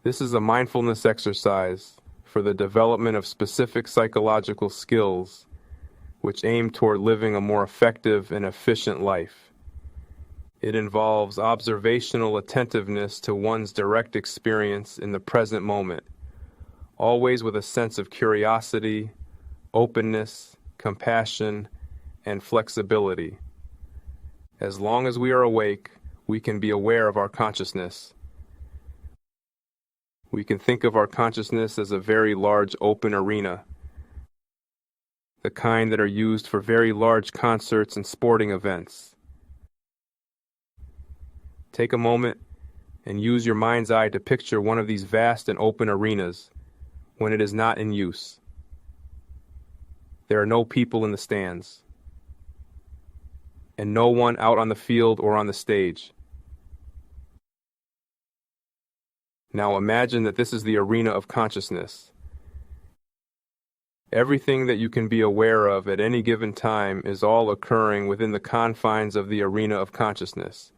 This is a mindfulness exercise for the development of specific psychological skills which aim toward living a more effective and efficient life. It involves observational attentiveness to one's direct experience in the present moment, always with a sense of curiosity, openness, compassion, and flexibility. As long as we are awake, we can be aware of our consciousness. We can think of our consciousness as a very large open arena, the kind that are used for very large concerts and sporting events. Take a moment and use your mind's eye to picture one of these vast and open arenas when it is not in use. There are no people in the stands, and no one out on the field or on the stage. Now imagine that this is the arena of consciousness. Everything that you can be aware of at any given time is all occurring within the confines of the arena of consciousness.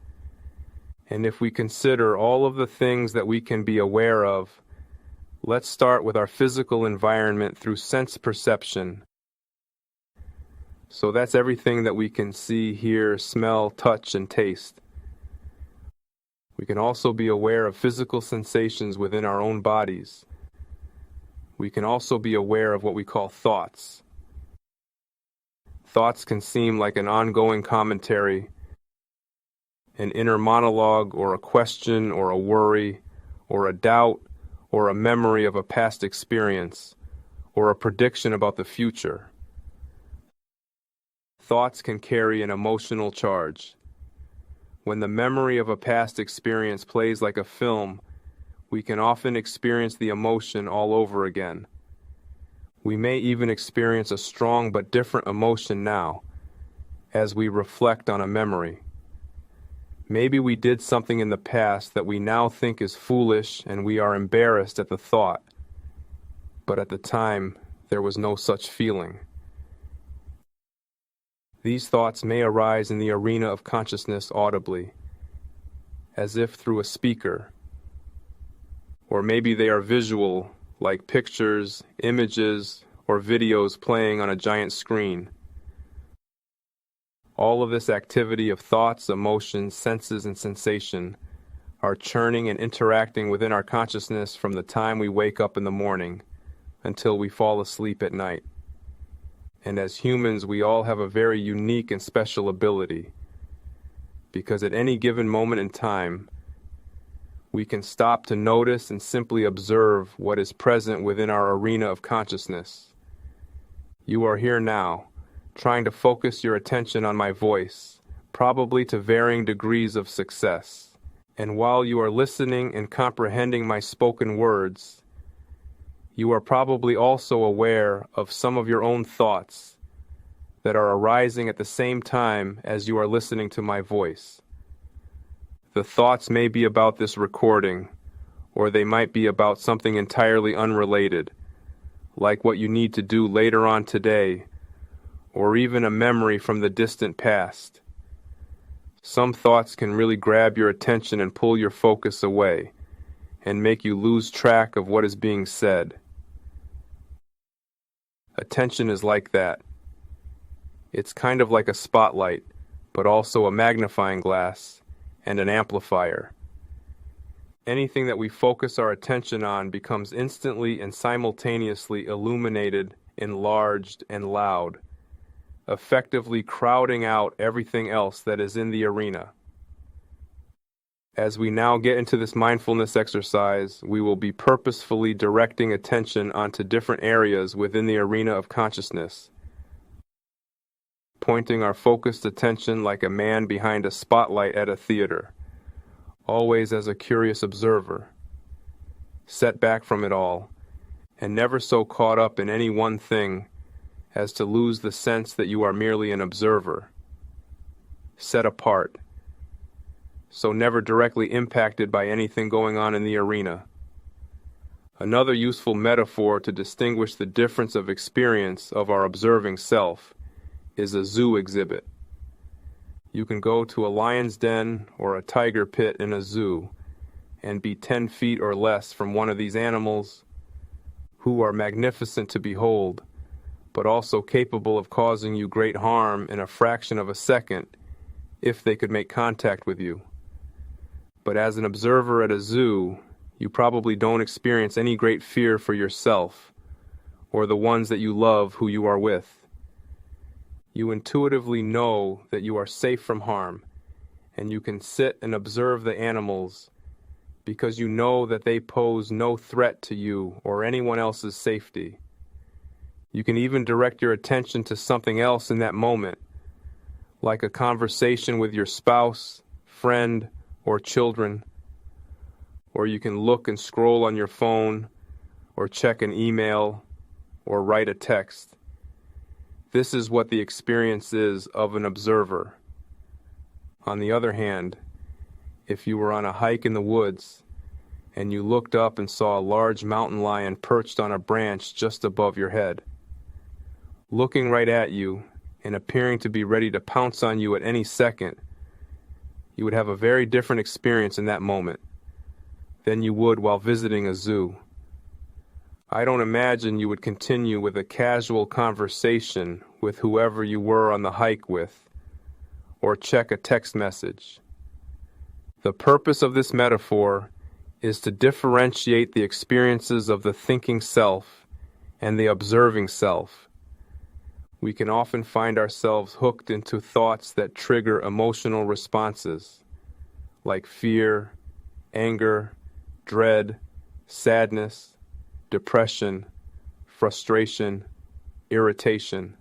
And if we consider all of the things that we can be aware of, let's start with our physical environment through sense perception. So that's everything that we can see, hear, smell, touch, and taste. We can also be aware of physical sensations within our own bodies. We can also be aware of what we call thoughts. Thoughts can seem like an ongoing commentary, an inner monologue, or a question, or a worry, or a doubt, or a memory of a past experience, or a prediction about the future. Thoughts can carry an emotional charge. When the memory of a past experience plays like a film, we can often experience the emotion all over again. We may even experience a strong but different emotion now, as we reflect on a memory. Maybe we did something in the past that we now think is foolish and we are embarrassed at the thought, but at the time there was no such feeling. These thoughts may arise in the arena of consciousness audibly, as if through a speaker. Or maybe they are visual, like pictures, images, or videos playing on a giant screen. All of this activity of thoughts, emotions, senses, and sensation are churning and interacting within our consciousness from the time we wake up in the morning until we fall asleep at night. And as humans, we all have a very unique and special ability, because at any given moment in time, we can stop to notice and simply observe what is present within our arena of consciousness. You are here now, trying to focus your attention on my voice, probably to varying degrees of success. And while you are listening and comprehending my spoken words, you are probably also aware of some of your own thoughts that are arising at the same time as you are listening to my voice. The thoughts may be about this recording, or they might be about something entirely unrelated, like what you need to do later on today, or even a memory from the distant past. Some thoughts can really grab your attention and pull your focus away, and make you lose track of what is being said. Attention is like that. It's kind of like a spotlight, but also a magnifying glass and an amplifier. Anything that we focus our attention on becomes instantly and simultaneously illuminated, enlarged, and loud, effectively crowding out everything else that is in the arena. As we now get into this mindfulness exercise, we will be purposefully directing attention onto different areas within the arena of consciousness, pointing our focused attention like a man behind a spotlight at a theater, always as a curious observer, set back from it all, and never so caught up in any one thing as to lose the sense that you are merely an observer, set apart, so never directly impacted by anything going on in the arena. Another useful metaphor to distinguish the difference of experience of our observing self is a zoo exhibit. You can go to a lion's den or a tiger pit in a zoo and be 10 feet or less from one of these animals who are magnificent to behold, but also capable of causing you great harm in a fraction of a second if they could make contact with you. But as an observer at a zoo, you probably don't experience any great fear for yourself or the ones that you love who you are with. You intuitively know that you are safe from harm, and you can sit and observe the animals because you know that they pose no threat to you or anyone else's safety. You can even direct your attention to something else in that moment, like a conversation with your spouse, friend, or children, or you can look and scroll on your phone, or check an email, or write a text. This is what the experience is of an observer. On the other hand, if you were on a hike in the woods and you looked up and saw a large mountain lion perched on a branch just above your head, looking right at you and appearing to be ready to pounce on you at any second, you would have a very different experience in that moment than you would while visiting a zoo. I don't imagine you would continue with a casual conversation with whoever you were on the hike with, or check a text message. The purpose of this metaphor is to differentiate the experiences of the thinking self and the observing self. We can often find ourselves hooked into thoughts that trigger emotional responses, like fear, anger, dread, sadness, depression, frustration, irritation.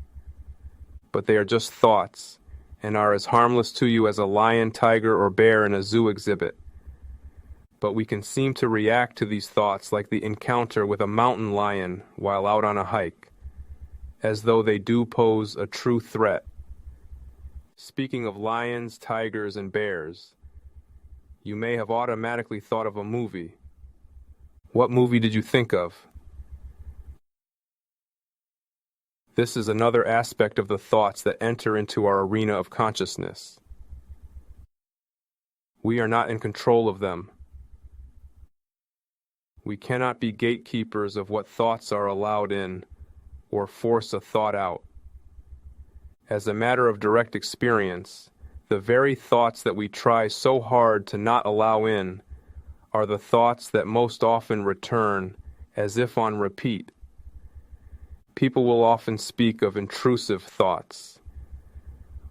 But they are just thoughts and are as harmless to you as a lion, tiger, or bear in a zoo exhibit. But we can seem to react to these thoughts like the encounter with a mountain lion while out on a hike, as though they do pose a true threat. Speaking of lions, tigers, and bears, you may have automatically thought of a movie. What movie did you think of? This is another aspect of the thoughts that enter into our arena of consciousness. We are not in control of them. We cannot be gatekeepers of what thoughts are allowed in or force a thought out. As a matter of direct experience, the very thoughts that we try so hard to not allow in are the thoughts that most often return as if on repeat. People will often speak of intrusive thoughts.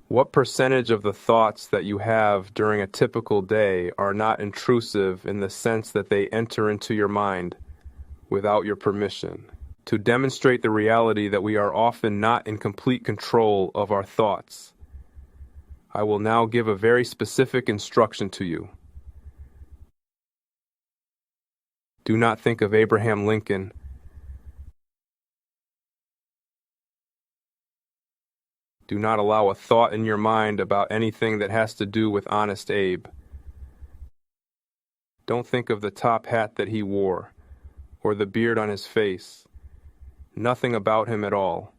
What percentage of the thoughts that you have during a typical day are not intrusive in the sense that they enter into your mind without your permission? To demonstrate the reality that we are often not in complete control of our thoughts, I will now give a very specific instruction to you. Do not think of Abraham Lincoln. Do not allow a thought in your mind about anything that has to do with Honest Abe. Don't think of the top hat that he wore, or the beard on his face. Nothing about him at all.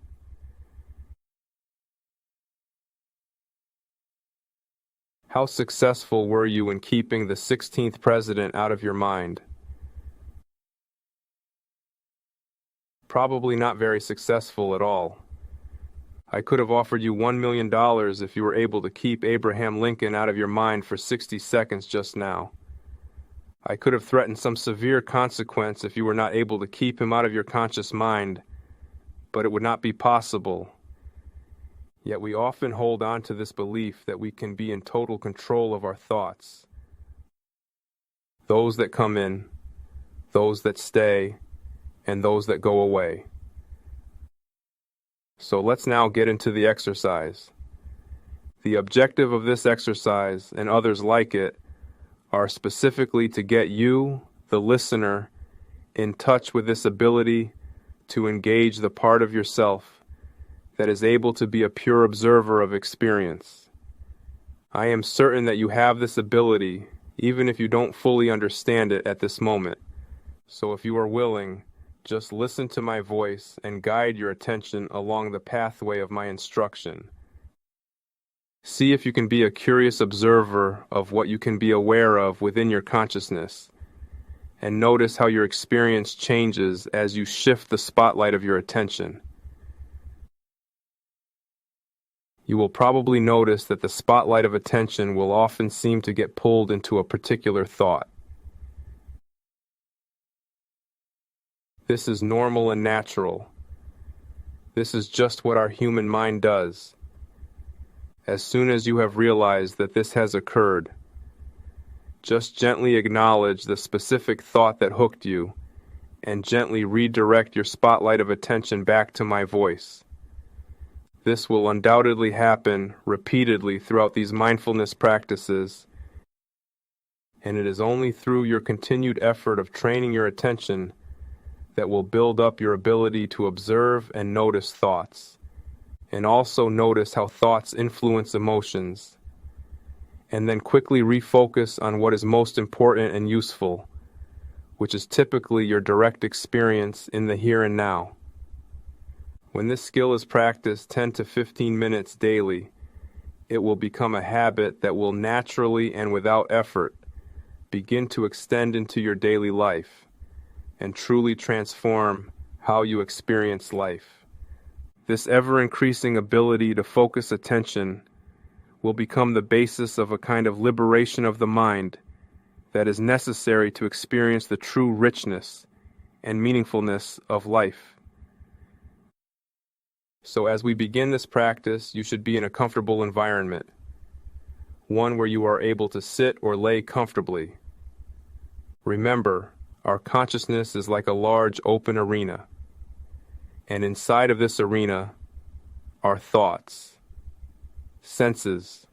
How successful were you in keeping the 16th president out of your mind? Probably not very successful at all. I could have offered you $1 million if you were able to keep Abraham Lincoln out of your mind for 60 seconds just now. I could have threatened some severe consequence if you were not able to keep him out of your conscious mind, but it would not be possible. Yet we often hold on to this belief that we can be in total control of our thoughts. Those that come in, those that stay, and those that go away. So let's now get into the exercise. The objective of this exercise, and others like it, are specifically to get you, the listener, in touch with this ability to engage the part of yourself that is able to be a pure observer of experience. I am certain that you have this ability, even if you don't fully understand it at this moment. So if you are willing, just listen to my voice and guide your attention along the pathway of my instruction. See if you can be a curious observer of what you can be aware of within your consciousness, and notice how your experience changes as you shift the spotlight of your attention. You will probably notice that the spotlight of attention will often seem to get pulled into a particular thought. This is normal and natural. This is just what our human mind does. As soon as you have realized that this has occurred, just gently acknowledge the specific thought that hooked you and gently redirect your spotlight of attention back to my voice. This will undoubtedly happen repeatedly throughout these mindfulness practices, and it is only through your continued effort of training your attention that will build up your ability to observe and notice thoughts, and also notice how thoughts influence emotions, and then quickly refocus on what is most important and useful, which is typically your direct experience in the here and now. When this skill is practiced 10 to 15 minutes daily, it will become a habit that will naturally and without effort begin to extend into your daily life and truly transform how you experience life. This ever-increasing ability to focus attention will become the basis of a kind of liberation of the mind that is necessary to experience the true richness and meaningfulness of life. So as we begin this practice, you should be in a comfortable environment, one where you are able to sit or lay comfortably. Remember, our consciousness is like a large open arena, and inside of this arena are thoughts, senses,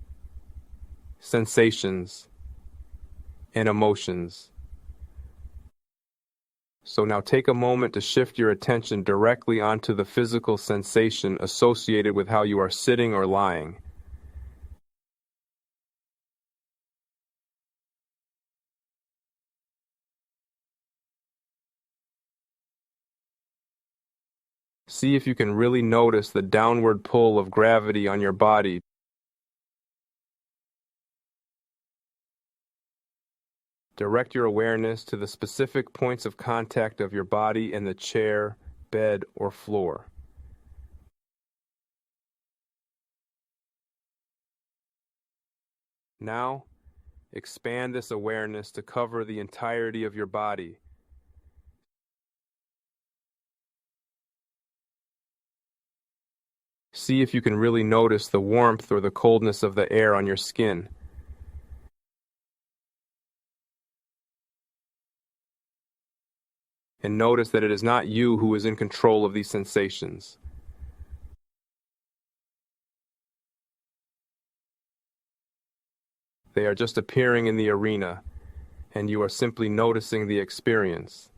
sensations, and emotions. So now take a moment to shift your attention directly onto the physical sensation associated with how you are sitting or lying. See if you can really notice the downward pull of gravity on your body. Direct your awareness to the specific points of contact of your body and the chair, bed, or floor. Now, expand this awareness to cover the entirety of your body. See if you can really notice the warmth or the coldness of the air on your skin. And notice that it is not you who is in control of these sensations. They are just appearing in the arena, and you are simply noticing the experience.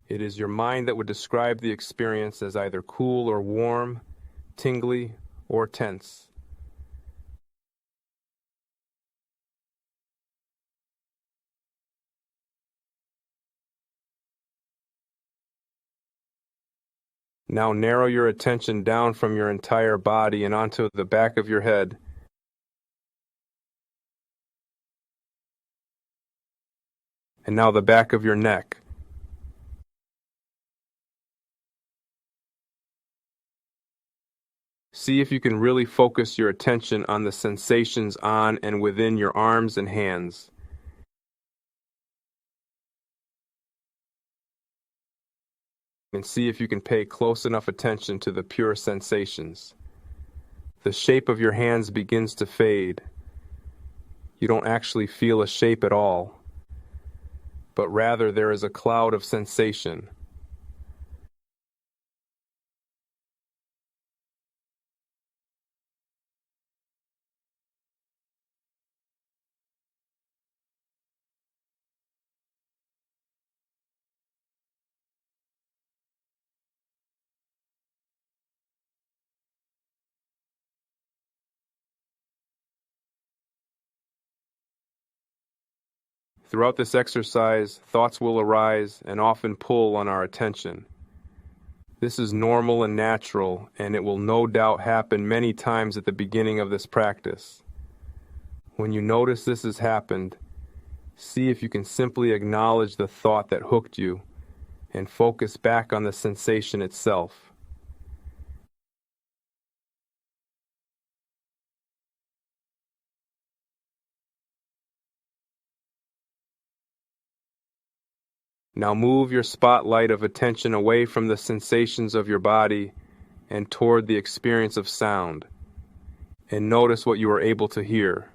It is your mind that would describe the experience as either cool or warm, tingly or tense. Now narrow your attention down from your entire body and onto the back of your head. And now the back of your neck. See if you can really focus your attention on the sensations on and within your arms and hands. And see if you can pay close enough attention to the pure sensations. The shape of your hands begins to fade. You don't actually feel a shape at all, but rather there is a cloud of sensation. Throughout this exercise, thoughts will arise and often pull on our attention. This is normal and natural, and it will no doubt happen many times at the beginning of this practice. When you notice this has happened, See if you can simply acknowledge the thought that hooked you and focus back on the sensation itself. Now move your spotlight of attention away from the sensations of your body and toward the experience of sound, and notice what you are able to hear.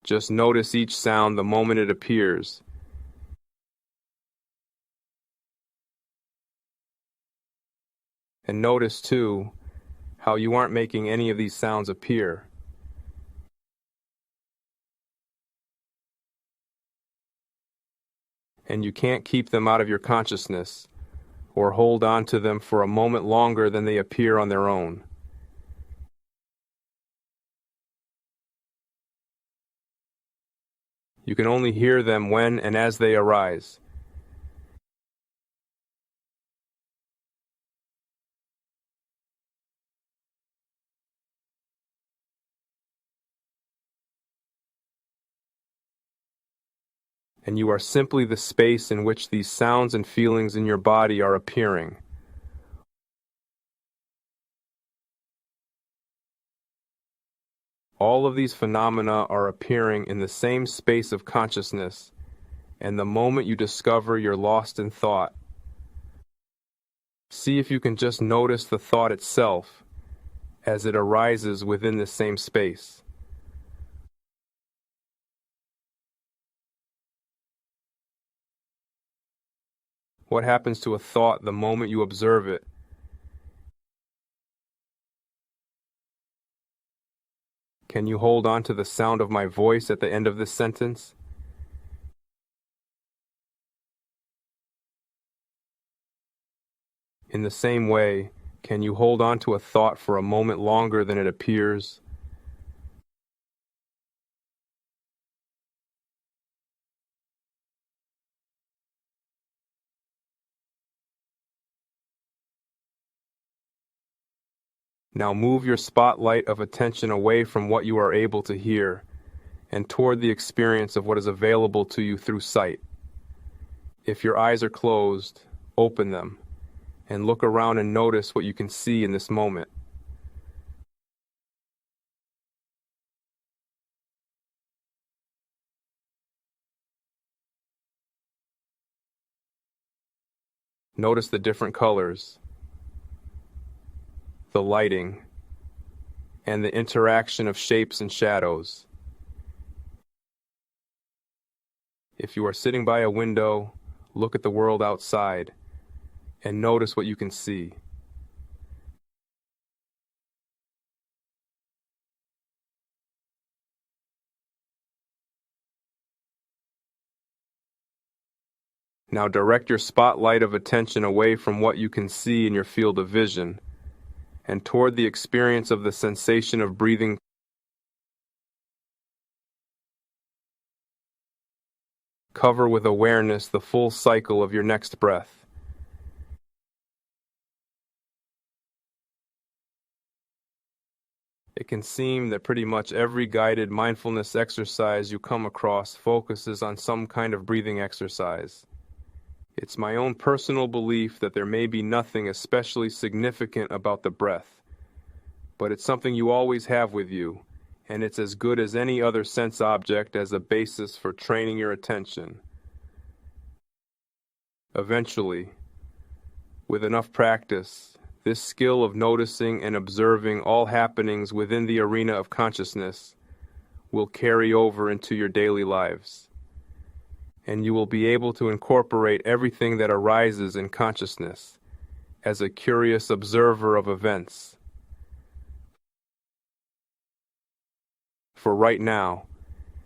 Just notice each sound the moment it appears. And notice, too, how you aren't making any of these sounds appear. And you can't keep them out of your consciousness or hold on to them for a moment longer than they appear on their own. You can only hear them when and as they arise. And you are simply the space in which these sounds and feelings in your body are appearing. All of these phenomena are appearing in the same space of consciousness, and the moment you discover you're lost in thought, see if you can just notice the thought itself as it arises within the same space. What happens to a thought the moment you observe it? Can you hold on to the sound of my voice at the end of this sentence? In the same way, can you hold on to a thought for a moment longer than it appears? Now move your spotlight of attention away from what you are able to hear and toward the experience of what is available to you through sight. If your eyes are closed, open them and look around and notice what you can see in this moment. Notice the different colors, the lighting, and the interaction of shapes and shadows. If you are sitting by a window, look at the world outside and notice what you can see. Now direct your spotlight of attention away from what you can see in your field of vision and toward the experience of the sensation of breathing. Cover with awareness the full cycle of your next breath. It can seem that pretty much every guided mindfulness exercise you come across focuses on some kind of breathing exercise. It's my own personal belief that there may be nothing especially significant about the breath, but it's something you always have with you, and it's as good as any other sense object as a basis for training your attention. Eventually, with enough practice, this skill of noticing and observing all happenings within the arena of consciousness will carry over into your daily lives, and you will be able to incorporate everything that arises in consciousness as a curious observer of events. For right now,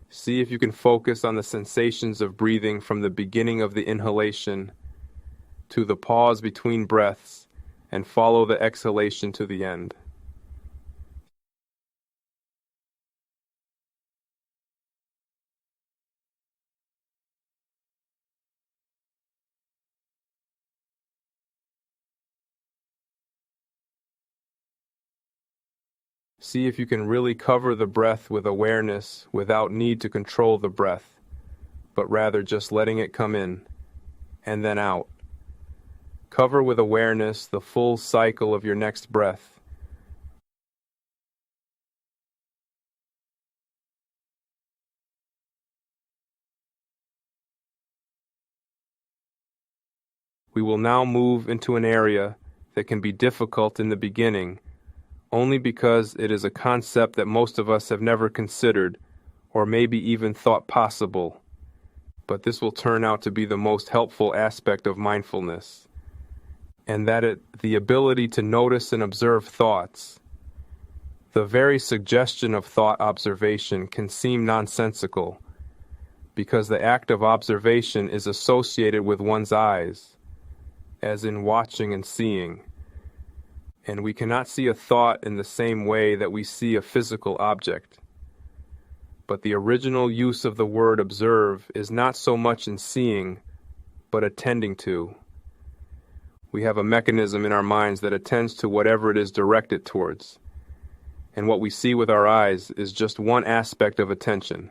see if you can focus on the sensations of breathing from the beginning of the inhalation to the pause between breaths and follow the exhalation to the end. See if you can really cover the breath with awareness without need to control the breath, but rather just letting it come in and then out. Cover with awareness the full cycle of your next breath. We will now move into an area that can be difficult in the beginning, only because it is a concept that most of us have never considered, or maybe even thought possible. But this will turn out to be the most helpful aspect of mindfulness, and the ability to notice and observe thoughts. The very suggestion of thought observation can seem nonsensical, because the act of observation is associated with one's eyes, as in watching and seeing. And we cannot see a thought in the same way that we see a physical object. But the original use of the word observe is not so much in seeing, but attending to. We have a mechanism in our minds that attends to whatever it is directed towards. And what we see with our eyes is just one aspect of attention.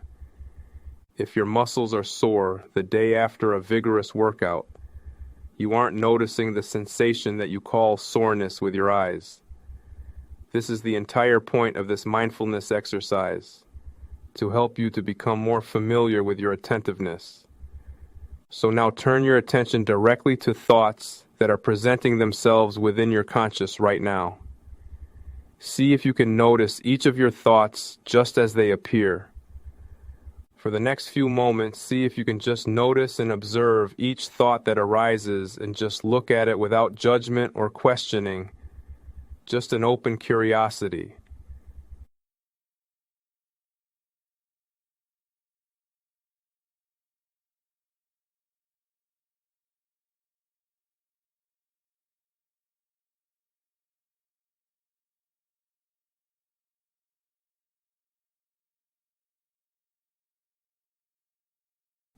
If your muscles are sore the day after a vigorous workout, you aren't noticing the sensation that you call soreness with your eyes. This is the entire point of this mindfulness exercise, to help you to become more familiar with your attentiveness. So now turn your attention directly to thoughts that are presenting themselves within your conscious right now. See if you can notice each of your thoughts just as they appear. For the next few moments, see if you can just notice and observe each thought that arises and just look at it without judgment or questioning, just an open curiosity.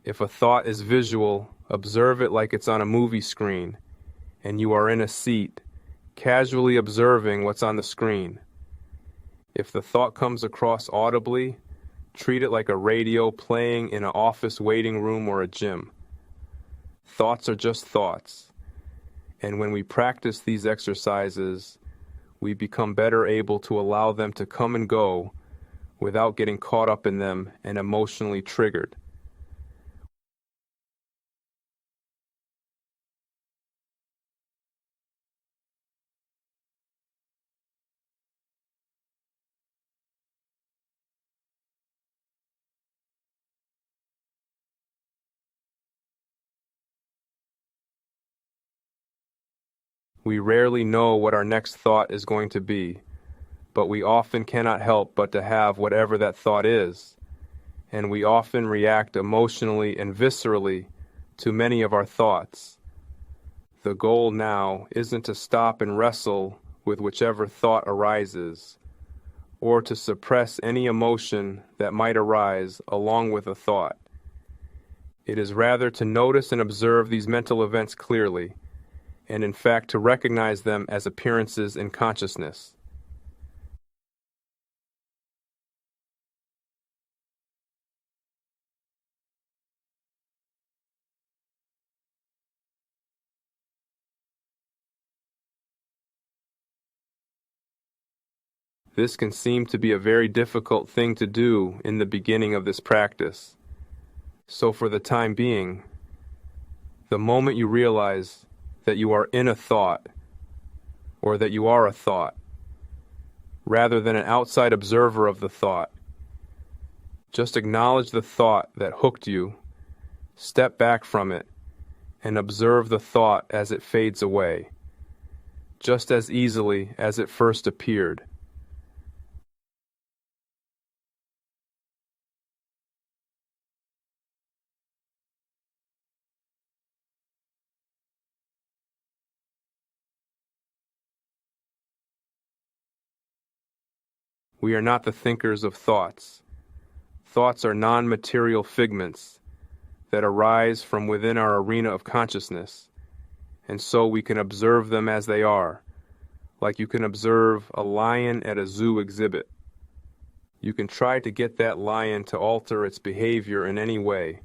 If a thought is visual, observe it like it's on a movie screen, and you are in a seat, casually observing what's on the screen. If the thought comes across audibly, treat it like a radio playing in an office waiting room or a gym. Thoughts are just thoughts, and when we practice these exercises, we become better able to allow them to come and go without getting caught up in them and emotionally triggered. We rarely know what our next thought is going to be, but we often cannot help but to have whatever that thought is, and we often react emotionally and viscerally to many of our thoughts. The goal now isn't to stop and wrestle with whichever thought arises, or to suppress any emotion that might arise along with a thought. It is rather to notice and observe these mental events clearly, and in fact to recognize them as appearances in consciousness. This can seem to be a very difficult thing to do in the beginning of this practice. So for the time being, the moment you realize that you are in a thought, or that you are a thought, rather than an outside observer of the thought, just acknowledge the thought that hooked you, step back from it, and observe the thought as it fades away, just as easily as it first appeared. We are not the thinkers of thoughts. Thoughts are non-material figments that arise from within our arena of consciousness, and so we can observe them as they are, like you can observe a lion at a zoo exhibit. You can try to get that lion to alter its behavior in any way,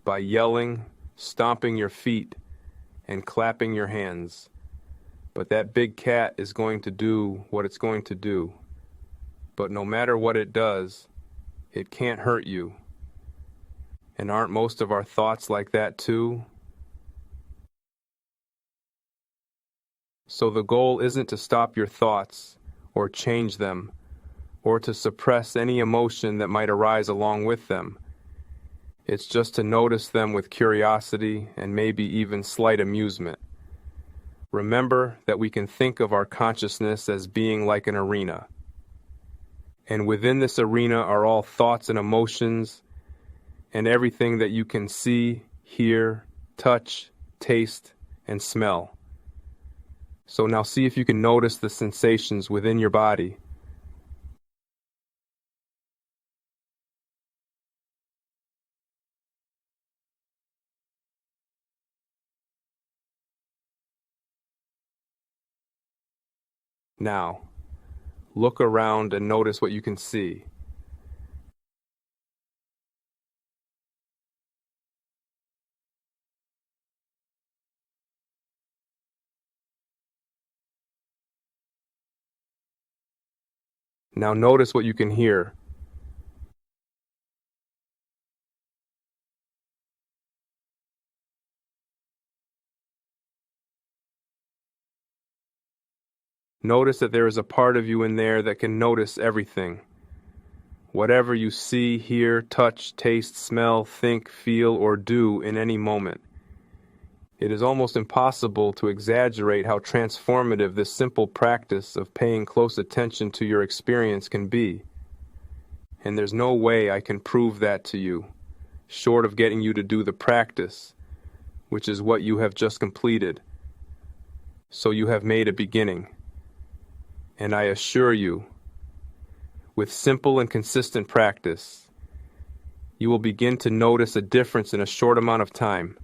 by yelling, stomping your feet, and clapping your hands. But that big cat is going to do what it's going to do. But no matter what it does, it can't hurt you. And aren't most of our thoughts like that too? So the goal isn't to stop your thoughts, or change them, or to suppress any emotion that might arise along with them. It's just to notice them with curiosity and maybe even slight amusement. Remember that we can think of our consciousness as being like an arena. And within this arena are all thoughts and emotions and everything that you can see, hear, touch, taste, and smell. So now see if you can notice the sensations within your body. Now, look around and notice what you can see. Now notice what you can hear. Notice that there is a part of you in there that can notice everything. Whatever you see, hear, touch, taste, smell, think, feel, or do in any moment. It is almost impossible to exaggerate how transformative this simple practice of paying close attention to your experience can be. And there's no way I can prove that to you, short of getting you to do the practice, which is what you have just completed. So you have made a beginning. And I assure you, with simple and consistent practice, you will begin to notice a difference in a short amount of time.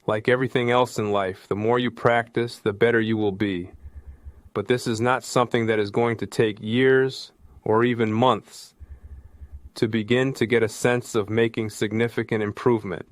Like everything else in life, the more you practice, the better you will be. But this is not something that is going to take years or even months to begin to get a sense of making significant improvement.